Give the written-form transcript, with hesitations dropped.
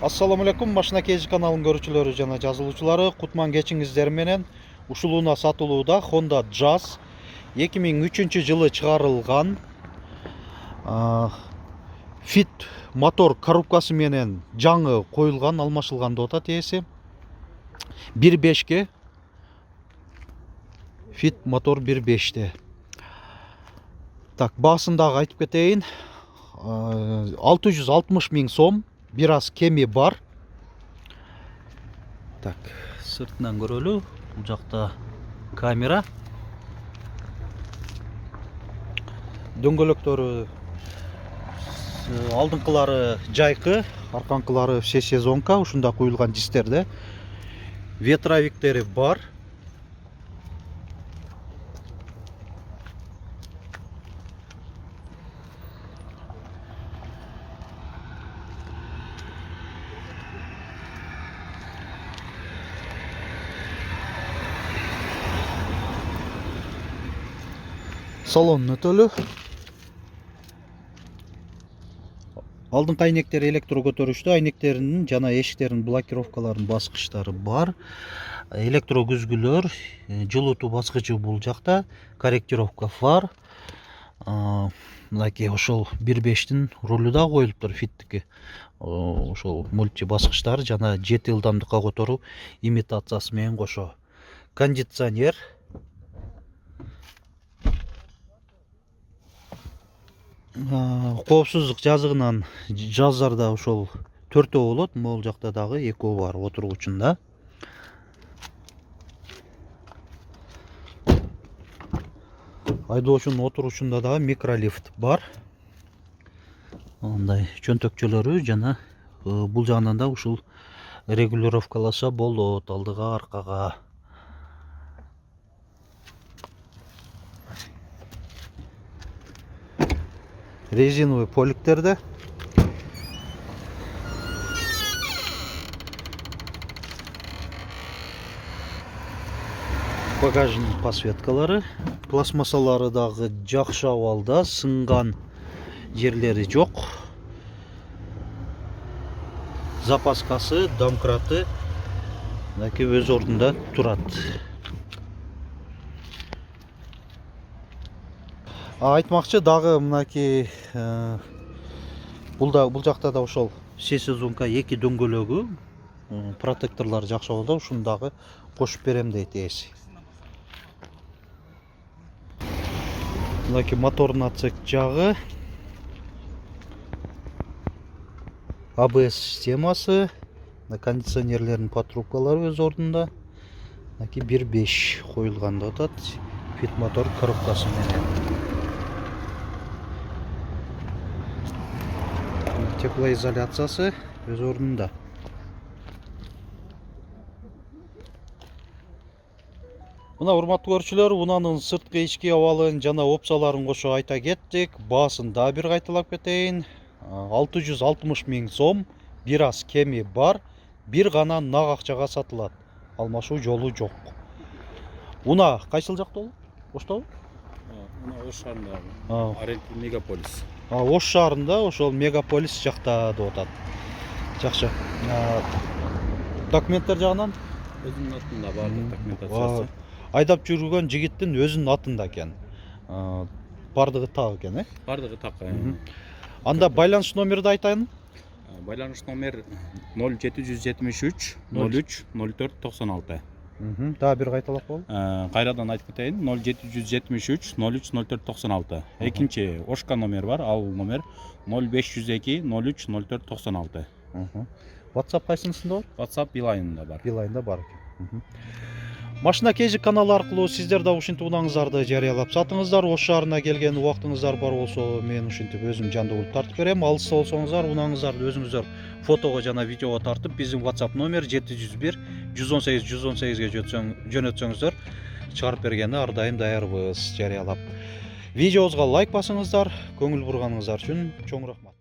Assalamu алейкум, Машина KG каналын көрүүчүлөрү жана жазылуучулары, кутман кечиңиздер менен. Ушулууна сатылууда Honda Jazz 2003-жылы чыгарылган Fit мотор коробкасы менен жаңы коюлган, алмашылган деп атат ээси. 1.5ке Fit мотор 1.5те. Так, баасын дагы айтып кетейин. 660 миң сом. Bir az kemi бар. Так, сыртынан көрөлү. Бул жакта камера. Дөңгөлөктөрү алдыңкылары жайкы, арканкылары все сезонка, ушунда куюлган дистерде. Ветровиктери бар. Салон өтөлү. Алдыңкы айнектер электро көтөрүштүү, айнектеринин жана эшиктеринин блокировкаларынын баскычтары бар. Электро күзгүлөр, жылытуу баскычы бул жакта, корректировка фар. Мынакей ошол 1.5тин рулу да коюлуптур, Фиттики. Ошол мульти баскычтар жана 7 ылдамдыкка которуу имитациясы менен кошо. Кондиционер. Коопсуздук жазыгынан жаздарда ошол 4 болот, могул жакта дагы 2 бар отургучунда. Айдоочунун отургучунда дагы микролифт бар. Андай чөнтөкчөлөрү жана бул жагынан да ушул регулировкаласа болот, алдыга, аркага. Резиновый поликтерде. Багажный подсветкалары. Пластмассалары дагы жакшы абалда, сынган жерлери жок. Запаскасы, домкраты мынакей өз ордунда турат. Айтмакчы дагы мынакей бул жакта да ошол все сезонка 2 дөңгөлөгү, протекторлор жакшы болду, ушуну дагы кошуп берем дейт ээси. Мынакей мотордун отсек жагы, ABS системасы, кондиционерлердин патрубкалары өз ордунда. Мынакей 1.5 коюлган деп атат, Fit мотор коробкасы менен. Теплоизоляциясы өз ордунда. Мына урматтуу көрүүчүлөр, унаанын сырткы ички абалын жана опцияларын кошо айта кеттик. Баасын да бир кайталап кетейин. 660 миң сом, бир аз кеми бар, бир гана нак акчага сатылат. Алмашуу жолу жок. Уна кайсыл жакта болот? Оштобу? Уна Ош шаарында. Аренти Мегаполис. Ош шаарында, ошол Мегаполис жакта деп атат. Жакшы. Документтер жагынан Өзүнүн атында бардык документациясы. Айдап жүргөн жигиттин өзүнүн атында экен. Бардыгы так экен, э? Бардыгы так. Анда байланыш номерди айтайын. Байланыш номер 0773 03 04 96. Дагы бир кайталап коелу. Кайрадан айтып кетейин. 0773 03 04 96. Экинчи Ошка номер бар, ал номер 0502 03 04 96. WhatsApp кайсынысында бар? WhatsApp Билайнында бар. Билайнда бар экен. Машина KG каналы аркылуу сиздер да ушинтип унааңыздарды жарыялап сатыңыздар. Ош шаарына келген убактыңыздар бар болсо, мен ушинтип өзүм жандуу болуп тартып берем. Алыста болсоңуздар, унааңыздарды өзүңүздөр фотого жана видеого тартып, биздин WhatsApp номер 701 118 118ге жөнөтсөңүздөр, чыгарып бергенде ар дайым даярбыз жарыялап. Видеобузга лайк басыңыздар. Көңүл бурганыңыздар үчүн чоң рахмат.